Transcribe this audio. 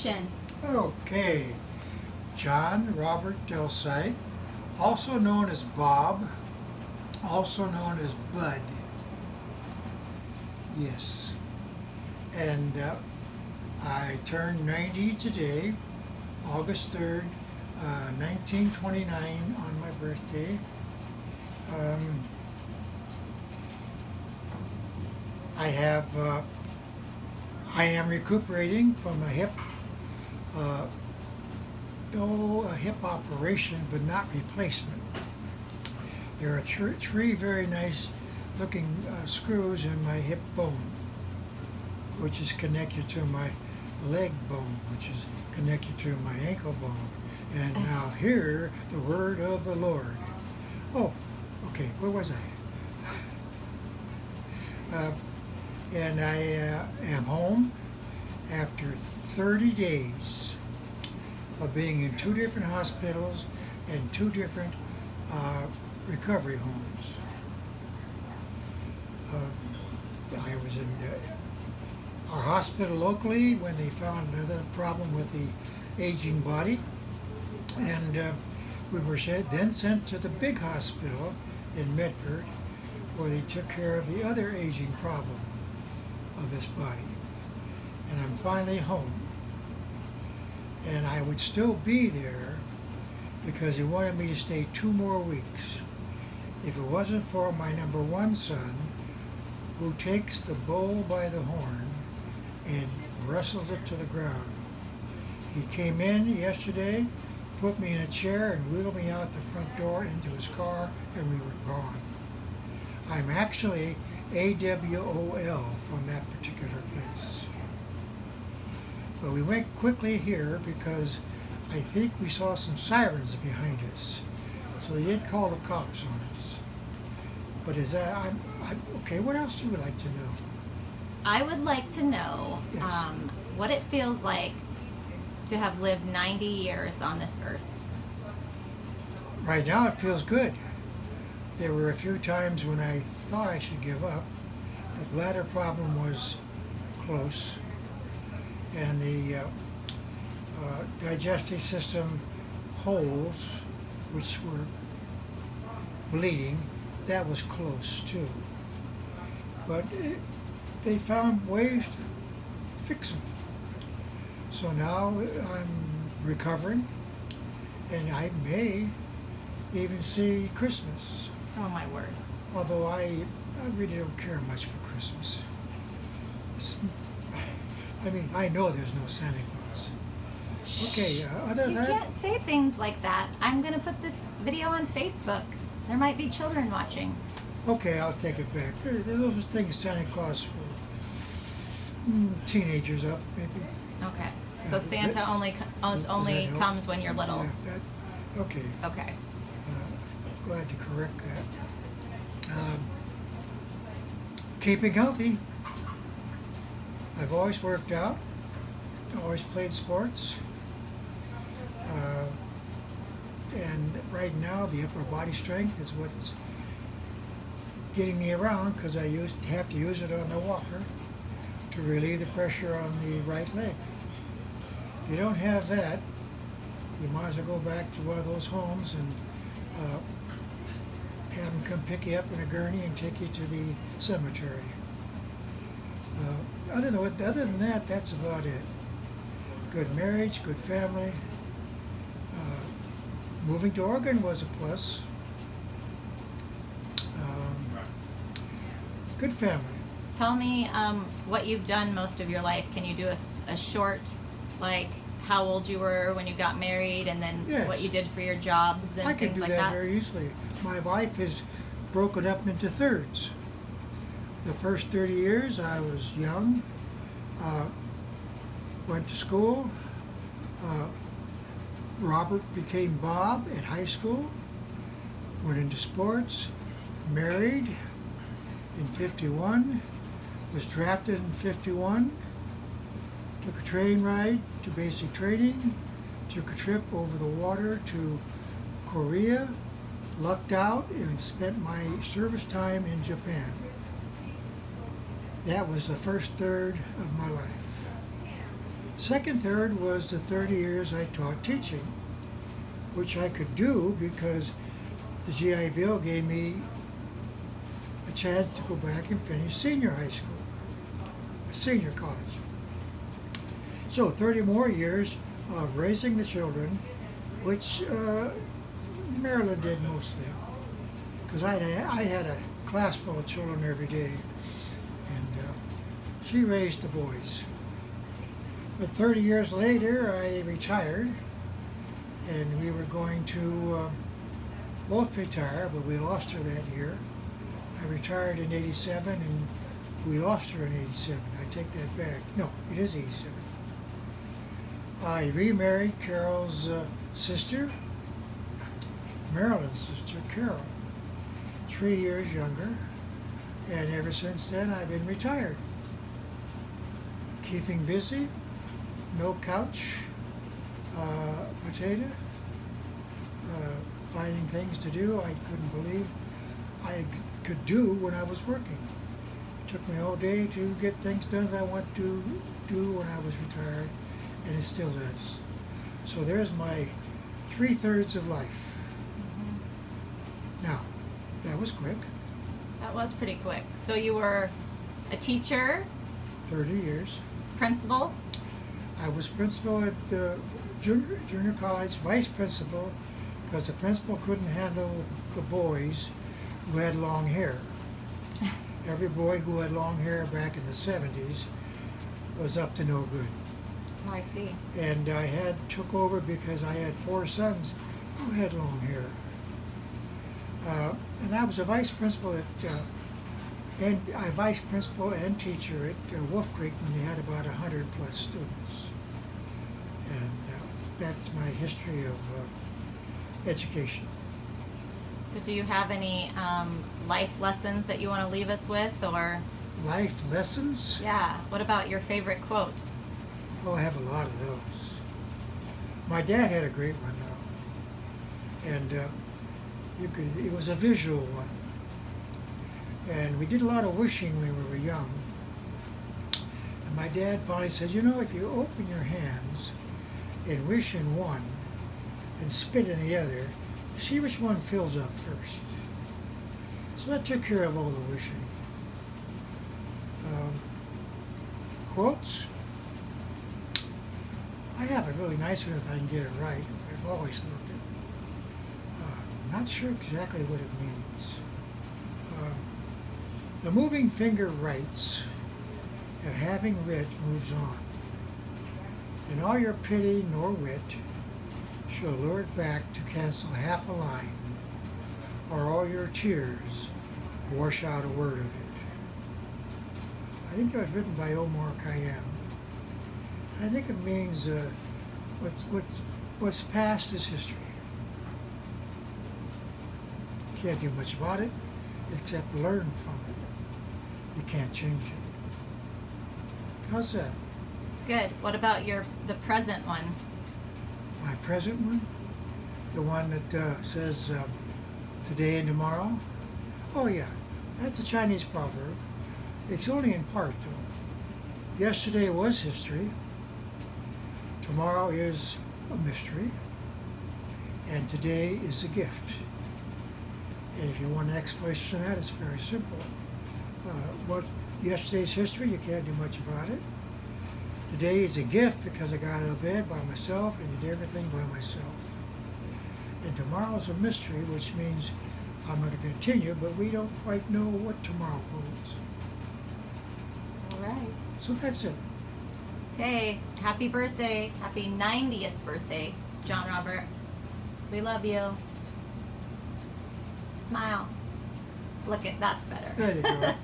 introduction. Okay, John Robert Dellsite, also known as Bob, also known as Bud. Yes, and I turned 90 today, August 3rd, 1929, on my birthday. Um, I have, I am recuperating from a hip a hip operation, but not replacement. There are three very nice looking screws in my hip bone, which is connected to my leg bone, which is connected to my ankle bone. And now hear the word of the Lord. Oh, okay, where was I? And I am home after 30 days of being in two different hospitals and two different recovery homes. I was in our hospital locally when they found another problem with the aging body, and we were then sent to the big hospital in Medford, where they took care of the other aging problem of this body. And I'm finally home. And I would still be there because he wanted me to stay 2 more weeks. If it wasn't for my number 1 son, who takes the bull by the horn and wrestles it to the ground. He came in yesterday, put me in a chair, and wheeled me out the front door into his car, and we were gone. I'm actually AWOL from that particular place. But we went quickly here because I think we saw some sirens behind us. So they did call the cops on us. But is that, I'm okay, what else do you would like to know? I would like to know Yes. what it feels like to have lived 90 years on this earth. Right now it feels good. There were a few times when I thought I should give up. The bladder problem was close, and the digestive system holes, which were bleeding, that was close too. But they found ways to fix them. So now I'm recovering, and I may even see Christmas. Oh my word. Although I really don't care much for Christmas. I mean, I know there's no Santa Claus. Okay, other than You that, can't say things like that. I'm going to put this video on Facebook. There might be children watching. okay, I'll take it back. Those are things Santa Claus for teenagers up, maybe. Okay. Yeah, So Santa that- only does that help? comes when you're little. Yeah, okay, Okay. glad to correct that. Keeping healthy. I've always worked out, always played sports. And right now, the upper body strength is what's getting me around because I have to use it on the walker to relieve the pressure on the right leg. If you don't have that, you might as well go back to one of those homes and have them come pick you up in a gurney and take you to the cemetery. Other than that, that's about it. Good marriage, good family. Moving to Oregon was a plus. Good family. Tell me what you've done most of your life. Can you do a short, like how old you were when you got married, and then Yes. what you did for your jobs and I can things do like that that? very easily. My life is broken up into thirds. The first 30 years I was young, went to school. Robert became Bob at high school, went into sports, married in 51, was drafted in 51, took a train ride to basic training, took a trip over the water to Korea, lucked out, and spent my service time in Japan. That was the first third of my life. Second third was the 30 years I taught teaching, which I could do because the GI Bill gave me a chance to go back and finish senior high school, a senior college. So 30 more years of raising the children, which Marilyn did mostly, because I had a class full of children every day, and she raised the boys. But 30 years later, I retired, and we were going to both retire, but we lost her that year. I retired in 87, and we lost her in 87. I take that back. No, it is 87. I remarried Carol's sister, Marilyn's sister, Carol, 3 years younger, and ever since then I've been retired. Keeping busy, no couch, potato, finding things to do I couldn't believe I could do when I was working. It took me all day to get things done that I want to do when I was retired, and it still does. So there's my 3/3 of life. Now, that was quick. That was pretty quick. So you were a teacher, 30 years. principal. I was principal at junior college, vice principal, because the principal couldn't handle the boys who had long hair. Every boy who had long hair back in the 70s was up to no good. Oh, I see. And I took over because I had 4 sons who had long hair. And I was a vice principal and teacher at Wolf Creek when they had about 100 plus students. And that's my history of education. So do you have any life lessons that you want to leave us with, or? Life lessons? Yeah. What about your favorite quote? Oh, I have a lot of those. My dad had a great one though, and it was a visual one. And we did a lot of wishing when we were young. And my dad finally said, you know, if you open your hands and wish in one and spit in the other, see which one fills up first. So that took care of all the wishing. Quotes? I have a really nice one if I can get it right. I've always loved it. Not sure exactly what it means. The moving finger writes, and having writ moves on. And all your pity nor wit shall lure it back to cancel half a line, or all your tears wash out a word of it. I think it was written by Omar Khayyam. I think it means what's past is history. Can't do much about it except learn from it. You can't change it. How's that? It's good. What about the present one? My present one? The one that says today and tomorrow? Oh yeah, that's a Chinese proverb. It's only in part though. Yesterday was history. Tomorrow is a mystery. And today is a gift. And if you want an explanation of that, it's very simple. What yesterday's history, you can't do much about it. Today is a gift because I got out of bed by myself and did everything by myself. And tomorrow's a mystery, which means I'm going to continue, but we don't quite know what tomorrow holds. All right. So that's it. Okay. Happy birthday. Happy 90th birthday, John Robert. We love you. Smile. Look at that's better. There you go.